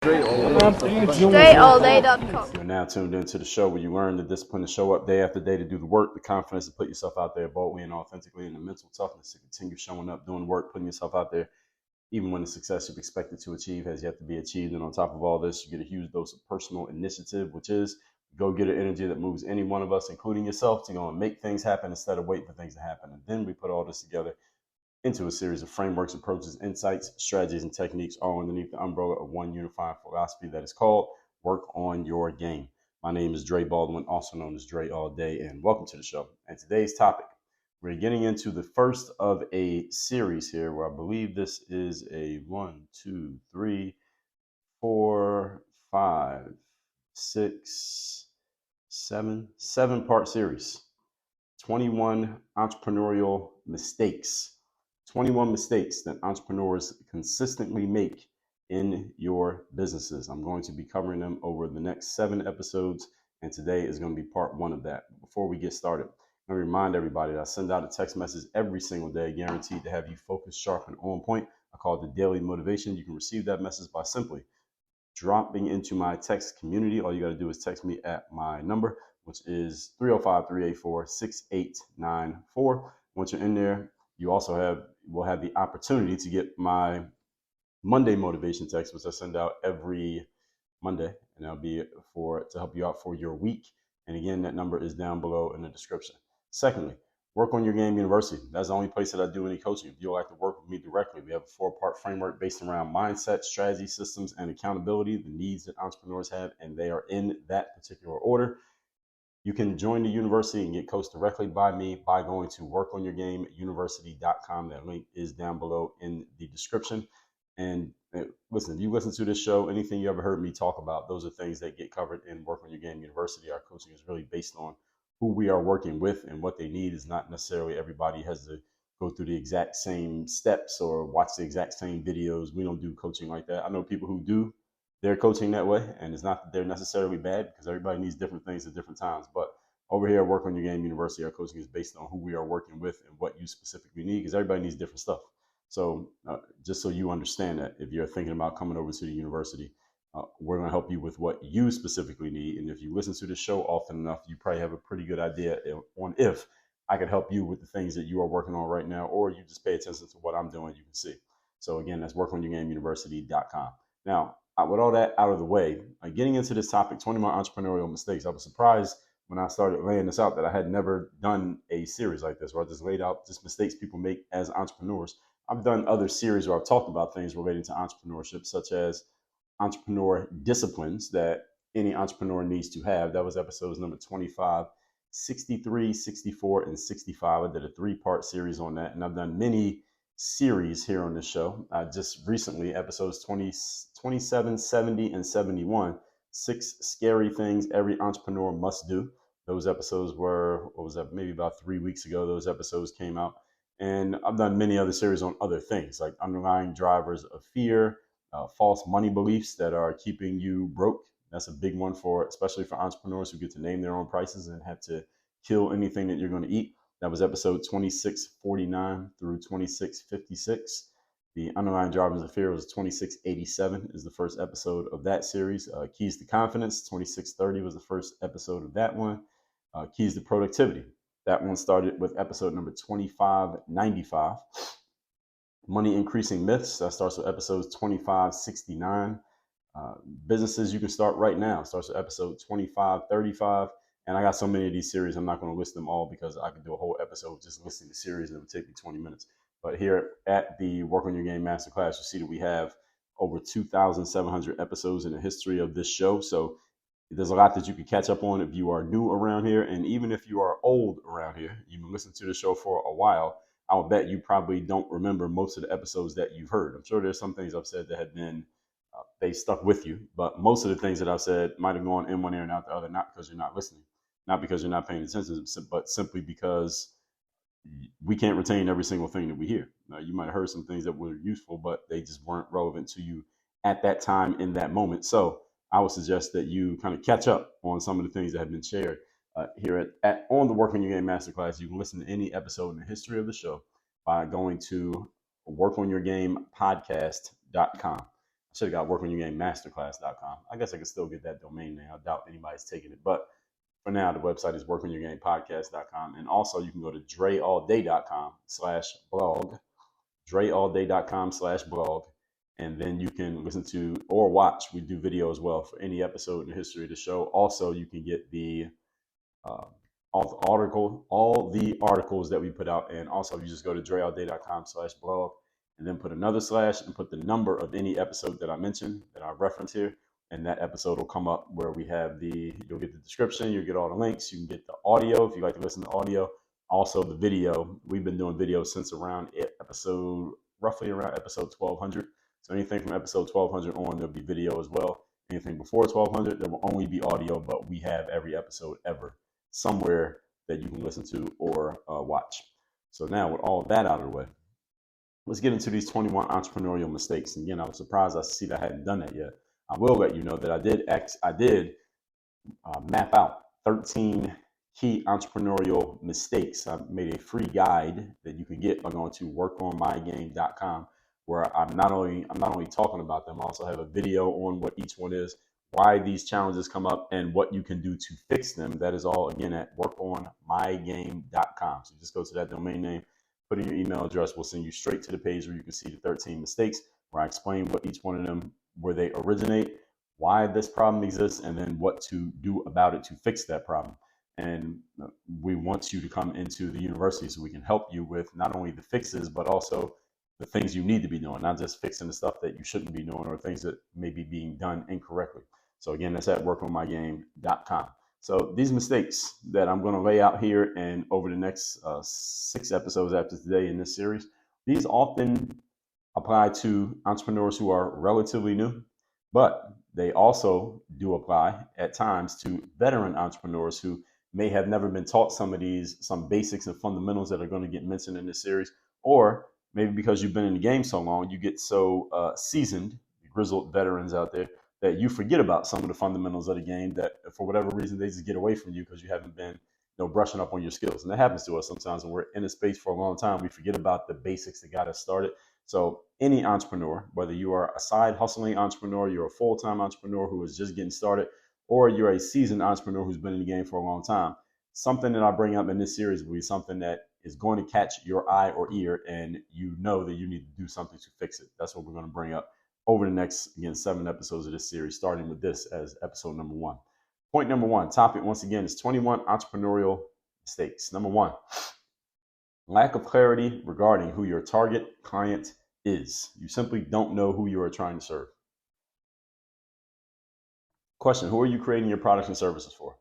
StrayAllDay.com. You're now tuned into the show where you learn the discipline to show up day after day to do the work, the confidence to put yourself out there boldly and authentically, and the mental toughness to continue showing up, doing work, putting yourself out there, even when the success you've expected to achieve has yet to be achieved. And on top of all this, you get a huge dose of personal initiative, which is go-getter energy that moves any one of us, including yourself, to go and make things happen instead of waiting for things to happen. And then we put all this together into a series of frameworks, approaches, insights, strategies, and techniques, all underneath the umbrella of one unifying philosophy that is called Work on Your Game. My name is Dre Baldwin, also known as Dre All Day, and welcome to the show. And today's topic, we're getting into the first of a series here, where I believe this is a 1, 2, 3, 4, 5, 6, 7 part series. 21 entrepreneurial mistakes. 21 mistakes that entrepreneurs consistently make in your businesses. I'm going to be covering them over the next 7 episodes, and today is going to be part 1 of that. Before we get started, I want to remind everybody that I send out a text message every single day, guaranteed to have you focused, sharp, and on point. I call it the Daily Motivation. You can receive that message by simply dropping into my text community. All you got to do is text me at my number, which is 305-384-6894. Once you're in there, you also will have the opportunity to get my Monday motivation text, which I send out every Monday, and that'll be to help you out for your week. And again, that number is down below in the description. Secondly, Work on Your Game University. That's the only place that I do any coaching. If you'd like to work with me directly, we have a 4-part framework based around mindset, strategy, systems, and accountability, the needs that entrepreneurs have, and they are in that particular order. You can join the university and get coached directly by me by going to workonyourgameuniversity.com. That link is down below in the description. And listen, if you listen to this show, anything you ever heard me talk about, those are things that get covered in Work on Your Game University. Our coaching is really based on who we are working with, and what they need is not necessarily everybody has to go through the exact same steps or watch the exact same videos. We don't do coaching like that. I know people who do their coaching that way, and it's not that they're necessarily bad, because everybody needs different things at different times. But over here at Work on Your Game University, our coaching is based on who we are working with and what you specifically need, because everybody needs different stuff. So just so you understand that, if you're thinking about coming over to the university, we're going to help you with what you specifically need. And if you listen to the show often enough, you probably have a pretty good idea on if I could help you with the things that you are working on right now, or you just pay attention to what I'm doing, you can see. So again, that's workonyourgameuniversity.com. Now, with all that out of the way, getting into this topic, 21 entrepreneurial mistakes. I was surprised when I started laying this out that I had never done a series like this, where I just laid out just mistakes people make as entrepreneurs. I've done other series where I've talked about things related to entrepreneurship, such as entrepreneur disciplines that any entrepreneur needs to have. That was episodes number 25, 63, 64, and 65. I did a 3-part series on that, and I've done many series here on this show. Just recently, episodes 20, 27, 70, and 71, 6 scary things every entrepreneur must do. Those episodes were, what was that, maybe about 3 weeks ago, those episodes came out. And I've done many other series on other things, like underlying drivers of fear, false money beliefs that are keeping you broke. That's a big one, especially for entrepreneurs who get to name their own prices and have to kill anything that you're going to eat. That was episode 2649 through 2656. The underlying drivers of fear was 2687 is the first episode of that series. Keys to Confidence, 2630 was the first episode of that one. Keys to Productivity. That one started with episode number 2595. Money Increasing Myths, that starts with episode 2569. Businesses You Can Start Right Now starts with episode 2535. And I got so many of these series, I'm not going to list them all, because I could do a whole episode just listing the series and it would take me 20 minutes. But here at the Work on Your Game Masterclass, you see that we have over 2,700 episodes in the history of this show. So there's a lot that you can catch up on if you are new around here. And even if you are old around here, you've been listening to the show for a while, I'll bet you probably don't remember most of the episodes that you've heard. I'm sure there's some things I've said that have been, they stuck with you, but most of the things that I've said might have gone in one ear and out the other, not because you're not listening, not because you're not paying attention, but simply because we can't retain every single thing that we hear. You might have heard some things that were useful, but they just weren't relevant to you at that time in that moment. So I would suggest that you kind of catch up on some of the things that have been shared here on the Work on Your Game Masterclass. You can listen to any episode in the history of the show by going to workonyourgamepodcast.com. should have got workonyourgamemasterclass.com. I guess I could still get that domain name. I doubt anybody's taking it. But for now, the website is workonyourgamepodcast.com. And also you can go to dreallday.com/blog, dreallday.com/blog. And then you can listen to or watch. We do video as well for any episode in the history of the show. Also, you can get the all the articles that we put out. And also you just go to dreallday.com/blog and then put another slash and put the number of any episode that I mentioned that I reference here. And that episode will come up where we have you'll get the description, you'll get all the links, you can get the audio if you like to listen to audio. Also the video, we've been doing videos since roughly around episode 1200. So anything from episode 1200 on, there'll be video as well. Anything before 1200, there will only be audio, but we have every episode ever somewhere that you can listen to or watch. So now with all of that out of the way, let's get into these 21 entrepreneurial mistakes. And again, I was surprised I see that I hadn't done that yet. I will let you know that I did map out 13 key entrepreneurial mistakes. I made a free guide that you can get by going to workonmygame.com, where I'm not only talking about them, I also have a video on what each one is, why these challenges come up, and what you can do to fix them. That is all, again, at workonmygame.com. So just go to that domain name, put in your email address. We'll send you straight to the page where you can see the 13 mistakes, where I explain what each one of them, where they originate, why this problem exists, and then what to do about it to fix that problem. And we want you to come into the university so we can help you with not only the fixes, but also the things you need to be doing, not just fixing the stuff that you shouldn't be doing or things that may be being done incorrectly. So again, that's at workonmygame.com. So these mistakes that I'm going to lay out here and over the next 6 episodes after today in this series, these often apply to entrepreneurs who are relatively new, but they also do apply at times to veteran entrepreneurs who may have never been taught some basics and fundamentals that are going to get mentioned in this series, or maybe because you've been in the game so long, you get so seasoned, grizzled veterans out there, that you forget about some of the fundamentals of the game that for whatever reason, they just get away from you because you haven't been brushing up on your skills. And that happens to us sometimes when we're in a space for a long time. We forget about the basics that got us started. So any entrepreneur, whether you are a side hustling entrepreneur, you're a full-time entrepreneur who is just getting started, or you're a seasoned entrepreneur who's been in the game for a long time, something that I bring up in this series will be something that is going to catch your eye or ear, and you know that you need to do something to fix it. That's what we're going to bring up over the next, again, 7 episodes of this series, starting with this as episode number 1. Point number 1, topic once again is 21 entrepreneurial mistakes. Number 1, lack of clarity regarding who your target client is. You simply don't know who you are trying to serve. Question, who are you creating your products and services for?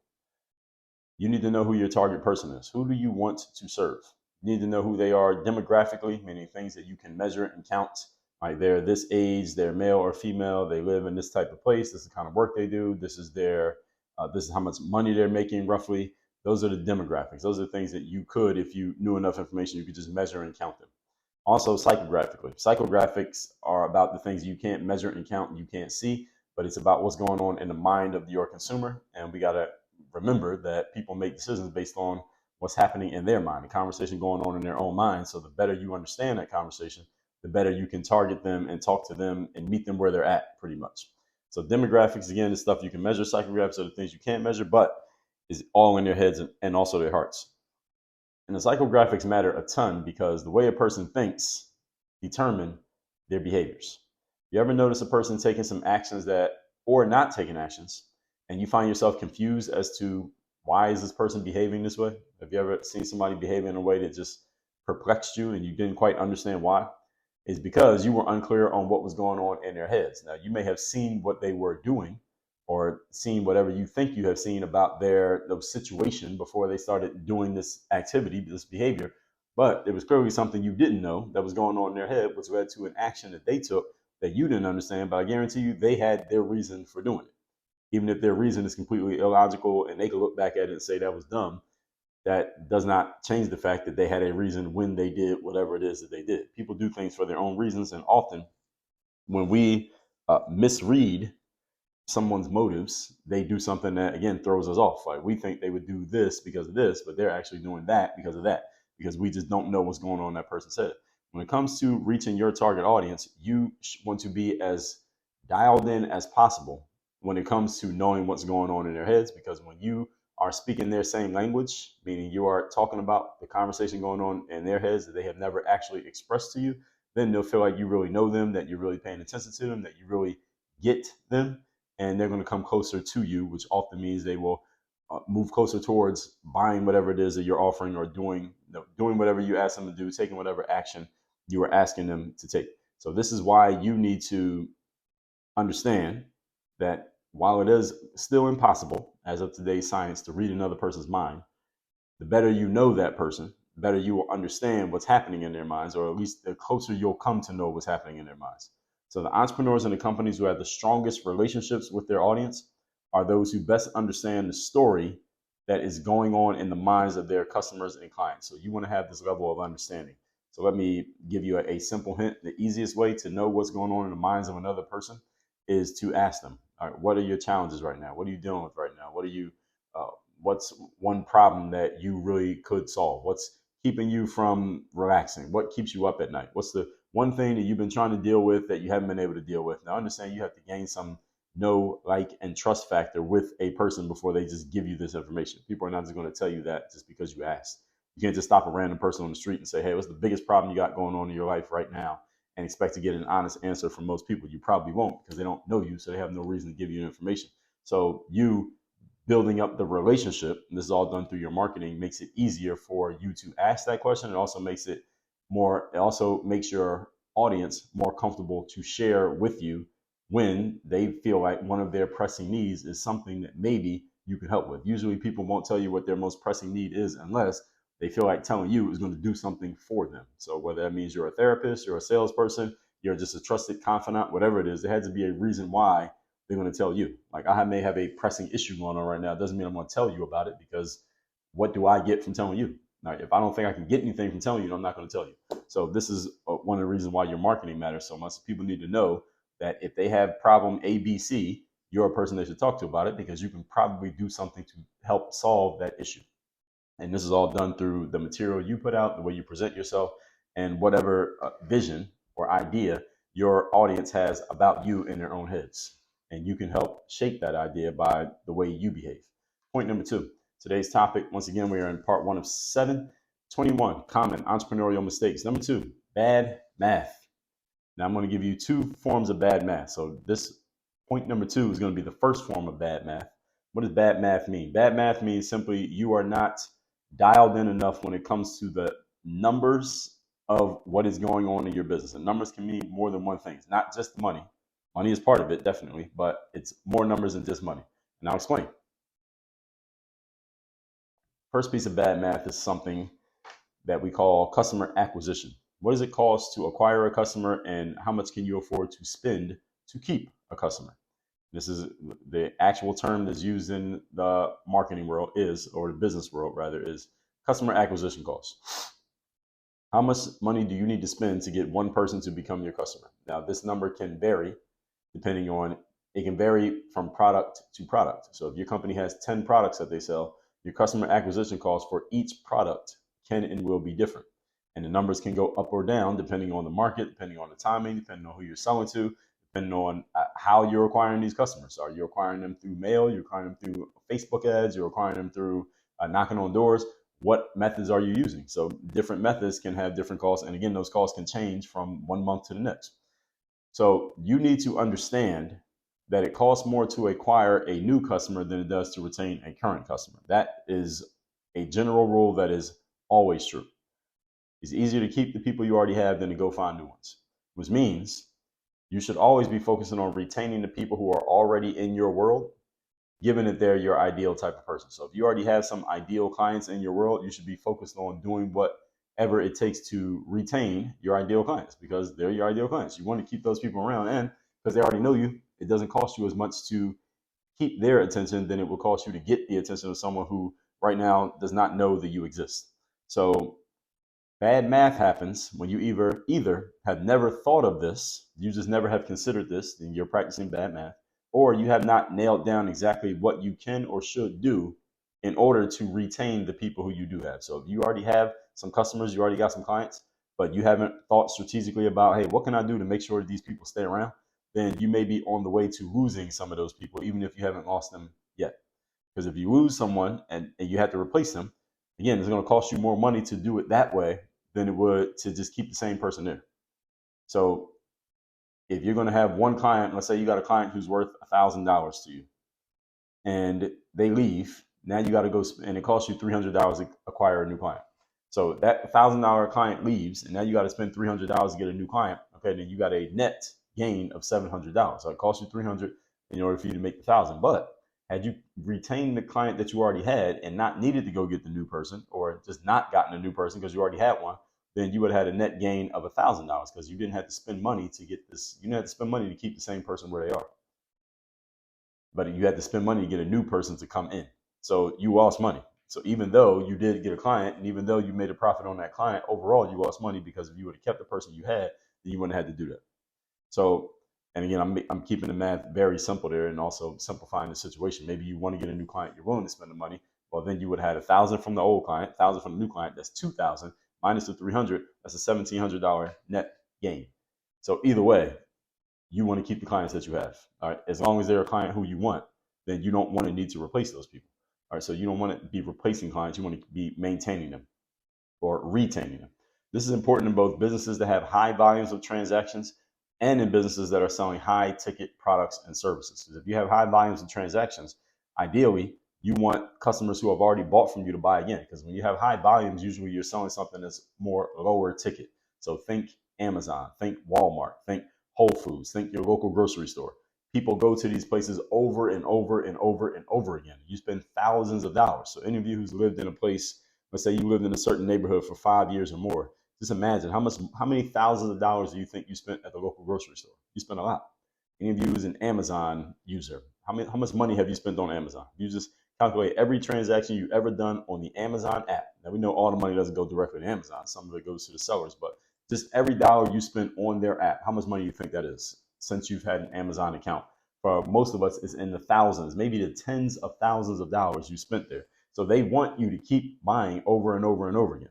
You need to know who your target person is. Who do you want to serve? You need to know who they are demographically, meaning things that you can measure and count. Like they're this age, they're male or female, they live in this type of place, this is the kind of work they do, this is how much money they're making roughly. Those are the demographics. Those are the things that you could, if you knew enough information, you could just measure and count them. Also, psychographically. Psychographics are about the things you can't measure and count and you can't see, but it's about what's going on in the mind of your consumer. And we got to remember that people make decisions based on what's happening in their mind, the conversation going on in their own mind. So the better you understand that conversation, the better you can target them and talk to them and meet them where they're at, pretty much. So demographics, again, is stuff you can measure. Psychographics are the things you can't measure, but is all in their heads and also their hearts. And the psychographics matter a ton because the way a person thinks determine their behaviors. You ever notice a person taking some actions or not taking actions, and you find yourself confused as to why is this person behaving this way? Have you ever seen somebody behave in a way that just perplexed you and you didn't quite understand why? It's because you were unclear on what was going on in their heads. Now, you may have seen what they were doing or seen whatever you think you have seen about their situation before they started doing this activity, this behavior, but it was clearly something you didn't know that was going on in their head, which led to an action that they took that you didn't understand, but I guarantee you they had their reason for doing it. Even if their reason is completely illogical and they could look back at it and say that was dumb, that does not change the fact that they had a reason when they did whatever it is that they did. People do things for their own reasons, and often when we misread someone's motives, they do something that, again, throws us off. Like we think they would do this because of this, but they're actually doing that because of that, because we just don't know what's going on in that person's head. When it comes to reaching your target audience, you want to be as dialed in as possible when it comes to knowing what's going on in their heads, because when you are speaking their same language, meaning you are talking about the conversation going on in their heads that they have never actually expressed to you, then they'll feel like you really know them, that you're really paying attention to them, that you really get them, and they're going to come closer to you, which often means they will move closer towards buying whatever it is that you're offering, or doing whatever you ask them to do, taking whatever action you are asking them to take. So this is why you need to understand that while it is still impossible, as of today's science, to read another person's mind, the better you know that person, the better you will understand what's happening in their minds, or at least the closer you'll come to know what's happening in their minds. So the entrepreneurs and the companies who have the strongest relationships with their audience are those who best understand the story that is going on in the minds of their customers and clients. So you want to have this level of understanding. So let me give you a simple hint. The easiest way to know what's going on in the minds of another person is to ask them, all right, what are your challenges right now? What are you dealing with right now? What's one problem that you really could solve? What's keeping you from relaxing? What keeps you up at night? What's the one thing that you've been trying to deal with that you haven't been able to deal with? Now, understand you have to gain some know, like, and trust factor with a person before they just give you this information. People are not just going to tell you that just because you asked. You can't just stop a random person on the street and say, hey, what's the biggest problem you got going on in your life right now, and expect to get an honest answer from most people. You probably won't, because they don't know you, so they have no reason to give you information. So you building up the relationship, and this is all done through your marketing, makes it easier for you to ask that question. It also makes your audience more comfortable to share with you when they feel like one of their pressing needs is something that maybe you can help with. Usually people won't tell you what their most pressing need is unless they feel like telling you is going to do something for them. So whether that means you're a therapist, you're a salesperson, you're just a trusted confidant, whatever it is, there had to be a reason why they're going to tell you. Like, I may have a pressing issue going on right now. It doesn't mean I'm going to tell you about it, because what do I get from telling you? Now, if I don't think I can get anything from telling you, I'm not going to tell you. So this is one of the reasons why your marketing matters so much. People need to know that if they have problem A, B, C, you're a person they should talk to about it, because you can probably do something to help solve that issue. And this is all done through the material you put out, the way you present yourself, and whatever vision or idea your audience has about you in their own heads. And you can help shape that idea by the way you behave. Point number 2, today's topic, once again, we are in part 1 of 7, 21 common entrepreneurial mistakes. Number 2, bad math. Now I'm going to give you 2 forms of bad math. So this point number 2 is going to be the first form of bad math. What does bad math mean? Bad math means simply you are not dialed in enough when it comes to the numbers of what is going on in your business. And numbers can mean more than one thing. It's not just money. Money is part of it, definitely, but it's more numbers than just money. And I'll explain. First piece of bad math is something that we call customer acquisition. What does it cost to acquire a customer, and how much can you afford to spend to keep a customer? This is the actual term that's used in the marketing world or the business world rather, is customer acquisition costs. How much money do you need to spend to get one person to become your customer? Now, this number can vary it can vary from product to product. So if your company has 10 products that they sell, your customer acquisition costs for each product can and will be different. And the numbers can go up or down depending on the market, depending on the timing, depending on who you're selling to, depending on how you're acquiring these customers. Are you acquiring them through mail? You're acquiring them through Facebook ads? You're acquiring them through knocking on doors? What methods are you using? So different methods can have different costs. And again, those costs can change from one month to the next. So you need to understand that it costs more to acquire a new customer than it does to retain a current customer. That is a general rule that is always true. It's easier to keep the people you already have than to go find new ones, which means you should always be focusing on retaining the people who are already in your world, given that they're your ideal type of person. So if you already have some ideal clients in your world, you should be focused on doing whatever it takes to retain your ideal clients, because they're your ideal clients. You want to keep those people around, and because they already know you, it doesn't cost you as much to keep their attention than it will cost you to get the attention of someone who right now does not know that you exist. So bad math happens when you either have never thought of this, you just never have considered this, and you're practicing bad math, or you have not nailed down exactly what you can or should do in order to retain the people who you do have. So if you already have some customers, you already got some clients, but you haven't thought strategically about, hey, what can I do to make sure that these people stay around? then you may be on the way to losing some of those people, even if you haven't lost them yet. Because if you lose someone and you have to replace them, again, it's going to cost you more money to do it that way than it would to just keep the same person there. So if you're going to have one client, let's say you got a client who's worth $1,000 to you, and they leave, now you got to go and it costs you $300 to acquire a new client. So that $1,000 client leaves, and now you got to spend $300 to get a new client. Okay, then you got a net gain of $700. So it costs you $300 in order for you to make the $1,000. But had you retained the client that you already had and not needed to go get the new person, or just not gotten a new person because you already had one, then you would have had a net gain of $1,000 because you didn't have to spend money to get this. You didn't have to spend money to keep the same person where they are, but you had to spend money to get a new person to come in. So you lost money. So even though you did get a client, and even though you made a profit on that client, overall you lost money, because if you would have kept the person you had, then you wouldn't have had to do that. So, and again, I'm keeping the math very simple there, and also simplifying the situation. Maybe you want to get a new client, you're willing to spend the money. Well, then you would have had 1,000 from the old client, 1,000 from the new client. That's 2,000 minus the 300. That's a $1,700 net gain. So either way, you want to keep the clients that you have. All right. As long as they're a client who you want, then you don't want to need to replace those people. All right. So you don't want to be replacing clients. You want to be maintaining them or retaining them. This is important in both businesses that have high volumes of transactions and in businesses that are selling high ticket products and services. Because if you have high volumes of transactions, ideally, you want customers who have already bought from you to buy again. Because when you have high volumes, usually you're selling something that's more lower ticket. So think Amazon, think Walmart, think Whole Foods, think your local grocery store. People go to these places over and over and over and over again. You spend thousands of dollars. So any of you who's lived in a place, let's say you lived in a certain neighborhood for 5 years or more, just imagine how many thousands of dollars do you think you spent at the local grocery store? You spent a lot. Any of you who's an Amazon user, how much money have you spent on Amazon? You just calculate every transaction you've ever done on the Amazon app. Now we know all the money doesn't go directly to Amazon. Some of it goes to the sellers, but just every dollar you spent on their app, how much money do you think that is since you've had an Amazon account? For most of us, it's in the thousands, maybe the tens of thousands of dollars you spent there. So they want you to keep buying over and over and over again,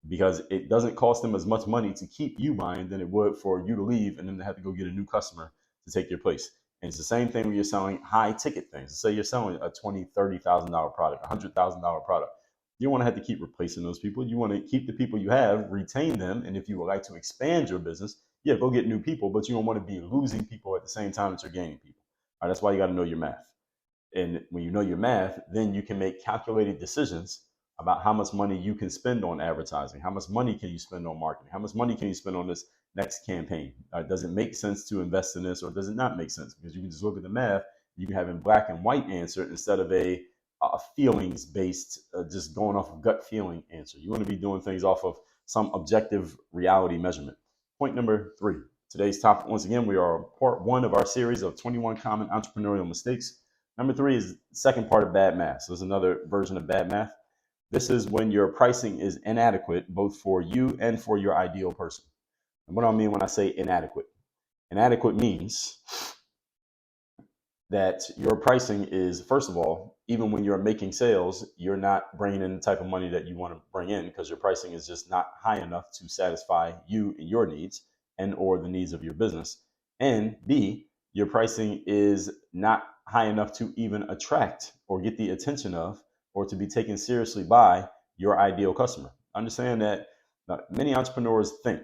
because it doesn't cost them as much money to keep you buying than it would for you to leave and then to have to go get a new customer to take your place. And it's the same thing when you're selling high ticket things. Say you're selling a $20,000, $30,000 product, $100,000 product. You don't want to have to keep replacing those people. You want to keep the people you have, retain them. And if you would like to expand your business, yeah, go get new people, but you don't want to be losing people at the same time that you're gaining people. All right, that's why you got to know your math. And when you know your math, then you can make calculated decisions about how much money you can spend on advertising. How much money can you spend on marketing? How much money can you spend on this next campaign? Does it make sense to invest in this, or does it not make sense? Because you can just look at the math. You can have a black and white answer instead of a feelings based, just going off of gut feeling answer. You want to be doing things off of some objective reality measurement. Point number 3. Today's topic, once again, we are part 1 of our series of 21 common entrepreneurial mistakes. Number 3 is the second part of bad math. So there's another version of bad math. This is when your pricing is inadequate, both for you and for your ideal person. And what do I mean when I say inadequate? Inadequate means that your pricing is, first of all, even when you're making sales, you're not bringing in the type of money that you want to bring in, because your pricing is just not high enough to satisfy you and your needs and or the needs of your business. And B, your pricing is not high enough to even attract or get the attention of, or to be taken seriously by your ideal customer. Understand that many entrepreneurs think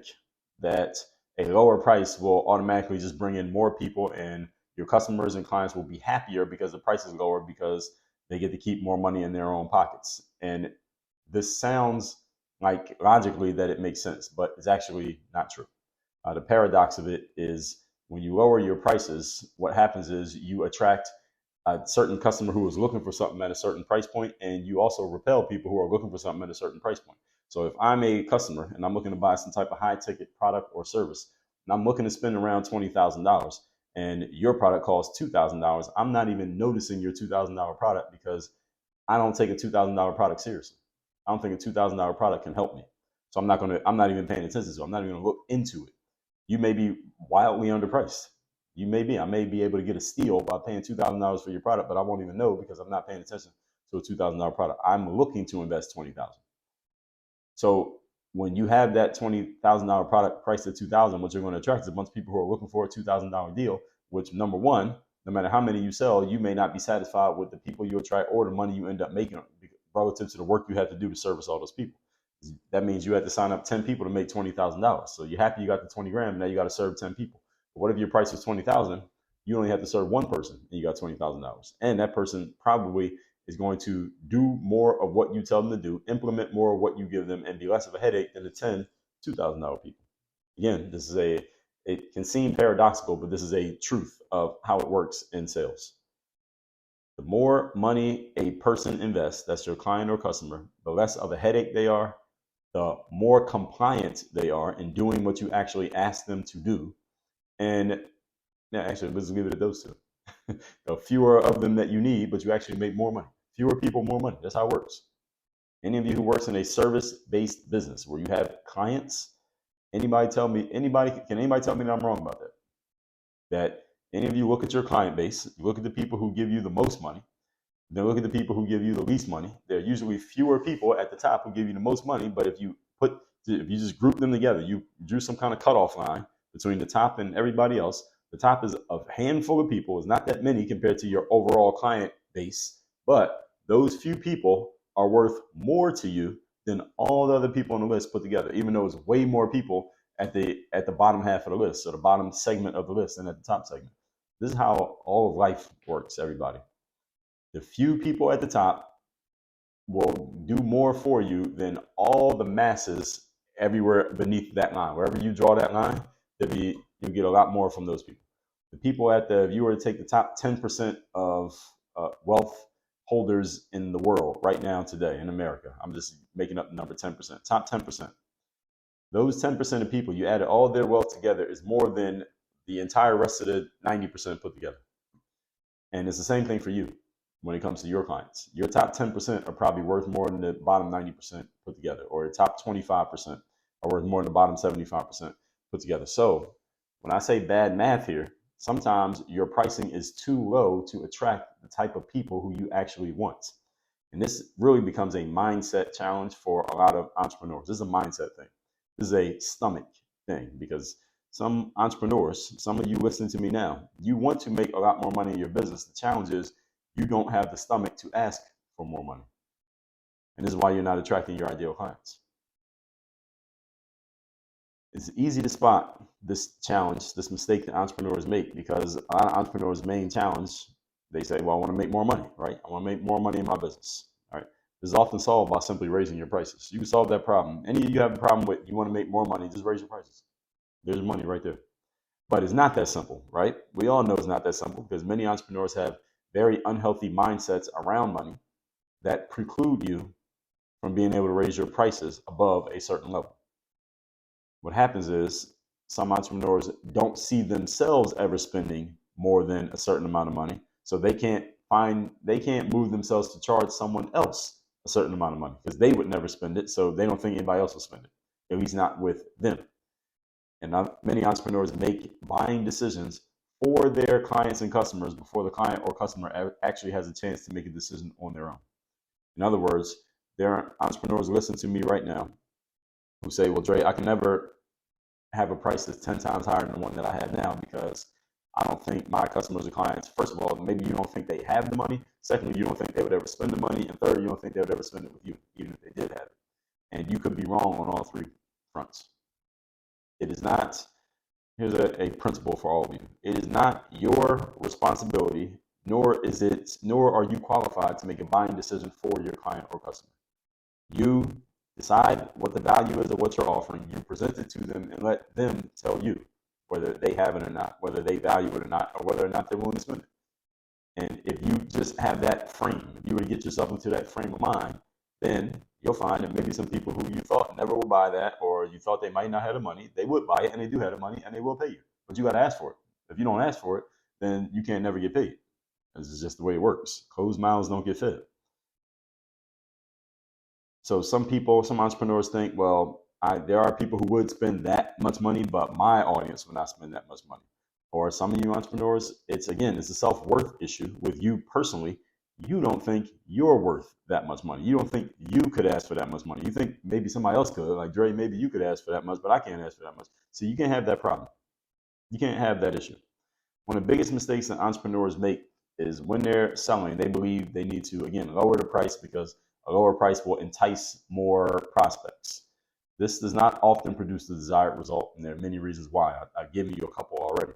that a lower price will automatically just bring in more people, and your customers and clients will be happier because the price is lower, because they get to keep more money in their own pockets. And this sounds like logically that it makes sense, but it's actually not true. The paradox of it is, when you lower your prices, what happens is you attract a certain customer who is looking for something at a certain price point, and you also repel people who are looking for something at a certain price point. So if I'm a customer and I'm looking to buy some type of high ticket product or service, and I'm looking to spend around $20,000, and your product costs $2,000, I'm not even noticing your $2,000 product, because I don't take a $2,000 product seriously. I don't think a $2,000 product can help me. So I'm not even paying attention to it. I'm not even gonna look into it. You may be wildly underpriced. I may be able to get a steal by paying $2,000 for your product, but I won't even know, because I'm not paying attention to a $2,000 product. I'm looking to invest $20,000. So when you have that $20,000 product priced at $2,000, what you're going to attract is a bunch of people who are looking for a $2,000 deal. which number one, no matter how many you sell, you may not be satisfied with the people you attract or the money you end up making relative to the work you have to do to service all those people. That means you had to sign up 10 people to make $20,000. So you're happy you got the 20 grand, now you got to serve 10 people. But what if your price is 20,000? You only have to serve one person and you got $20,000. And that person probably is going to do more of what you tell them to do, implement more of what you give them, and be less of a headache than the 10 $2,000 people. Again, this is it can seem paradoxical, but this is a truth of how it works in sales. The more money a person invests, that's your client or customer, the less of a headache they are, the more compliant they are in doing what you actually ask them to do. And actually, let's leave it at those two. The fewer of them that you need, but you actually make more money. Fewer people, more money. That's how it works. Any of you who works in a service-based business where you have clients, can anybody tell me that I'm wrong about that? That any of you look at your client base, you look at the people who give you the most money, then look at the people who give you the least money. There are usually fewer people at the top who give you the most money, but if you just group them together, you drew some kind of cutoff line between the top and everybody else. The top is a handful of people. It's not that many compared to your overall client base, but those few people are worth more to you than all the other people on the list put together, even though it's way more people at the bottom half of the list, so the bottom segment of the list than at the top segment. This is how all of life works, everybody. The few people at the top will do more for you than all the masses everywhere beneath that line. Wherever you draw that line, you get a lot more from those people. The people if you were to take the top 10% of wealth holders in the world right now today in America, I'm just making up the number 10%, top 10%. Those 10% of people, you added all of their wealth together, is more than the entire rest of the 90% put together. And it's the same thing for you when it comes to your clients. Your top 10% are probably worth more than the bottom 90% put together, or your top 25% are worth more than the bottom 75% put together. So when I say bad math here, sometimes your pricing is too low to attract the type of people who you actually want. And this really becomes a mindset challenge for a lot of entrepreneurs. This is a mindset thing. This is a stomach thing, because some entrepreneurs, some of you listening to me now, you want to make a lot more money in your business. The challenge is you don't have the stomach to ask for more money. And this is why you're not attracting your ideal clients. It's easy to spot this challenge, this mistake that entrepreneurs make, because a lot of entrepreneurs' main challenge, they say, well, I want to make more money, right? I want to make more money in my business, all right? This is often solved by simply raising your prices. You can solve that problem. Any of you have a problem with, you want to make more money, just raise your prices. There's money right there. But it's not that simple, right? We all know it's not that simple, because many entrepreneurs have very unhealthy mindsets around money that preclude you from being able to raise your prices above a certain level. What happens is some entrepreneurs don't see themselves ever spending more than a certain amount of money, so they can't move themselves to charge someone else a certain amount of money, because they would never spend it, so they don't think anybody else will spend it, at least not with them. And many entrepreneurs make buying decisions for their clients and customers before the client or customer actually has a chance to make a decision on their own. In other words, there are entrepreneurs listening to me right now who say, well, Dre, I can never have a price that's 10 times higher than the one that I have now, because I don't think my customers or clients, first of all, maybe you don't think they have the money. Secondly, you don't think they would ever spend the money. And third, you don't think they would ever spend it with you, even if they did have it. And you could be wrong on all three fronts. It is not, here's a principle for all of you. It is not your responsibility, nor are you qualified to make a buying decision for your client or customer. You decide what the value is of what you're offering. You present it to them and let them tell you whether they have it or not, whether they value it or not, or whether or not they're willing to spend it. And if you just have that frame, if you were to get yourself into that frame of mind, then you'll find that maybe some people who you thought never would buy that, or you thought they might not have the money, they would buy it, and they do have the money, and they will pay you. But you got to ask for it. If you don't ask for it, then you can't never get paid. This is just the way it works. Closed mouths don't get fed. So some entrepreneurs think, well, there are people who would spend that much money, but my audience would not spend that much money. Or some of you entrepreneurs, it's a self-worth issue with you personally. You don't think you're worth that much money. You don't think you could ask for that much money. You think maybe somebody else could, like Dre, maybe you could ask for that much, but I can't ask for that much. So you can't have that problem. You can't have that issue. One of the biggest mistakes that entrepreneurs make is when they're selling, they believe they need to, again, lower the price because a lower price will entice more prospects. This does not often produce the desired result, and there are many reasons why. I've given you a couple already.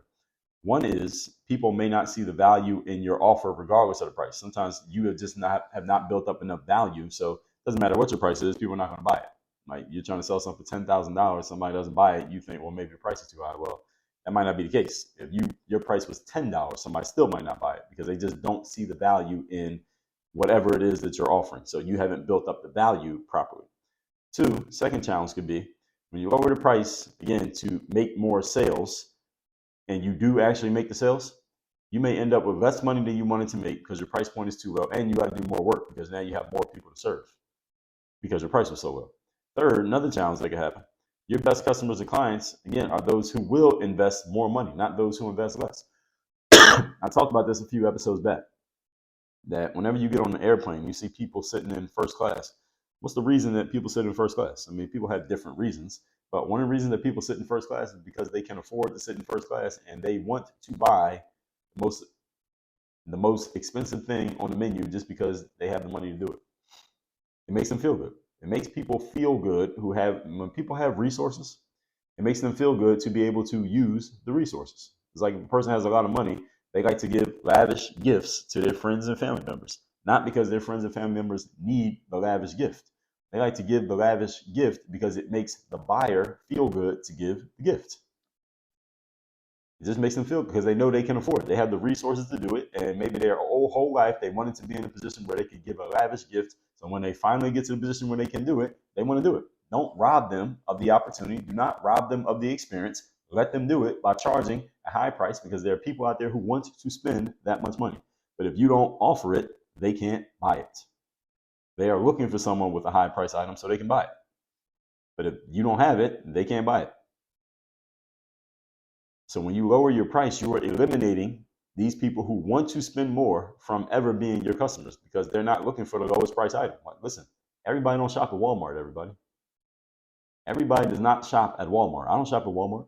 One is people may not see the value in your offer regardless of the price. Sometimes you have not built up enough value, so it doesn't matter what your price is, people are not going to buy it. Like you're trying to sell something for $10,000, somebody doesn't buy it, you think, well, maybe the price is too high. Well, that might not be the case. If your price was $10, somebody still might not buy it because they just don't see the value in whatever it is that you're offering. So you haven't built up the value properly. Two, second challenge could be when you lower the price again to make more sales, and you do actually make the sales, you may end up with less money than you wanted to make because your price point is too low, and you got to do more work because now you have more people to serve because your price was so low. Third, another challenge that could happen. Your best customers and clients, again, are those who will invest more money, not those who invest less. I talked about this a few episodes back, that whenever you get on an airplane, you see people sitting in first class. What's the reason that people sit in first class? I mean, people have different reasons, but one of the reasons that people sit in first class is because they can afford to sit in first class and they want to buy the most expensive thing on the menu just because they have the money to do it. It makes them feel good. It makes people feel good when people have resources, it makes them feel good to be able to use the resources. It's like if a person has a lot of money, they like to give lavish gifts to their friends and family members, not because their friends and family members need the lavish gift. They like to give the lavish gift because it makes the buyer feel good to give the gift. It just makes them feel because they know they can afford it. They have the resources to do it, and maybe their whole life they wanted to be in a position where they could give a lavish gift. So when they finally get to the position where they can do it, they want to do it. Don't rob them of the opportunity. Do not rob them of the experience. Let them do it by charging a high price because there are people out there who want to spend that much money. But if you don't offer it, they can't buy it. They are looking for someone with a high price item so they can buy it. But if you don't have it, they can't buy it. So when you lower your price, you are eliminating these people who want to spend more from ever being your customers because they're not looking for the lowest price item. Like, listen, everybody don't shop at Walmart, everybody. Everybody does not shop at Walmart. I don't shop at Walmart.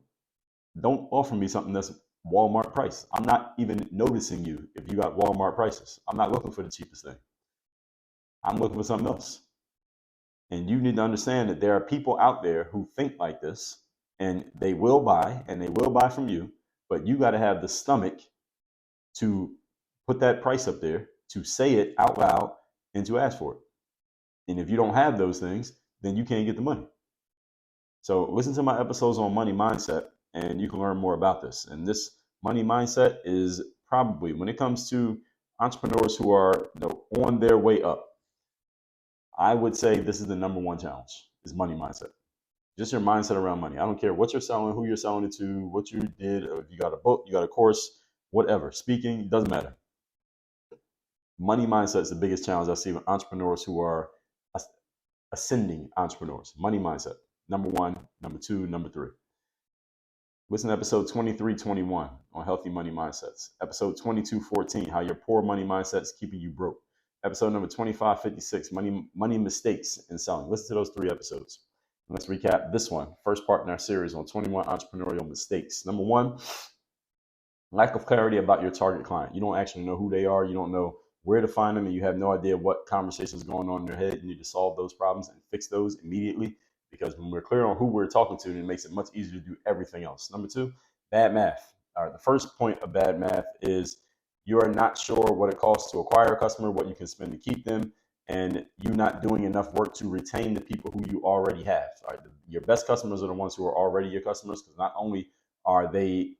Don't offer me something that's Walmart price. I'm not even noticing you if you got Walmart prices. I'm not looking for the cheapest thing. I'm looking for something else. And you need to understand that there are people out there who think like this and they will buy from you, but you got to have the stomach to put that price up there, to say it out loud, and to ask for it. And if you don't have those things, then you can't get the money. So listen to my episodes on money mindset, and you can learn more about this. And this money mindset is probably, when it comes to entrepreneurs who are on their way up, I would say this is the number one challenge, is money mindset. Just your mindset around money. I don't care what you're selling, who you're selling it to, what you did, or if you got a book, you got a course, whatever. Speaking, it doesn't matter. Money mindset is the biggest challenge I see with entrepreneurs who are ascending entrepreneurs. Money mindset. Number one, number two, number three. Listen to episode 2321 on healthy money mindsets. Episode 2214, how your poor money mindset is keeping you broke. Episode number 2556, money mistakes in selling. Listen to those 3 episodes. Let's recap this one. First part in our series on 21 entrepreneurial mistakes. Number one, lack of clarity about your target client. You don't actually know who they are. You don't know where to find them, and you have no idea what conversations going on in their head. You need to solve those problems and fix those immediately, because when we're clear on who we're talking to, it makes it much easier to do everything else. Number two, bad math. All right, the first point of bad math is you are not sure what it costs to acquire a customer, what you can spend to keep them, and you not doing enough work to retain the people who you already have. All right, your best customers are the ones who are already your customers, because not only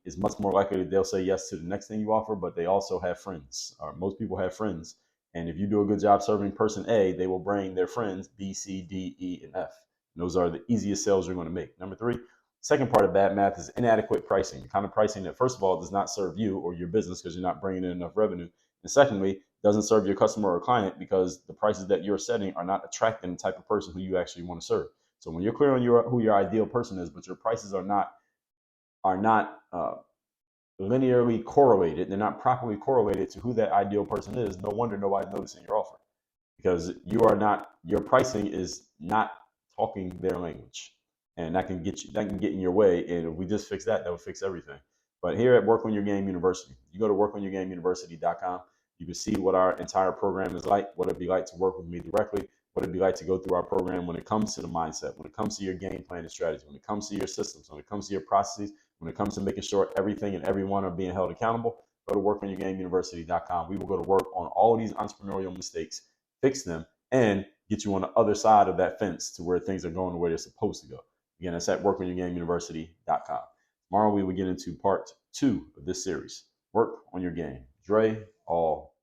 is much more likely that they'll say yes to the next thing you offer, but they also have friends. Or most people have friends. And if you do a good job serving person A, they will bring their friends B, C, D, E, and F. And those are the easiest sales you're going to make. Number three, second part of bad math is inadequate pricing. The kind of pricing that, first of all, does not serve you or your business because you're not bringing in enough revenue. And secondly, doesn't serve your customer or client because the prices that you're setting are not attracting the type of person who you actually want to serve. So when you're clear on who your ideal person is, but your prices are not linearly correlated, they're not properly correlated to who that ideal person is, no wonder nobody's noticing your offer, because your pricing is not talking their language, and that can get in your way. And if we just fix that, will fix everything. But here at Work on Your Game University, you go to workonyourgameuniversity.com. You can see what our entire program is like, what it'd be like to work with me directly, what it'd be like to go through our program when it comes to the mindset, when it comes to your game plan and strategy, when it comes to your systems, when it comes to your processes, when it comes to making sure everything and everyone are being held accountable. Go to workonyourgameuniversity.com. We will go to work on all of these entrepreneurial mistakes, fix them, and get you on the other side of that fence to where things are going the way they're supposed to go. Again, that's at workonyourgameuniversity.com. Tomorrow we will get into part 2 of this series, Work on Your Game. Dre, all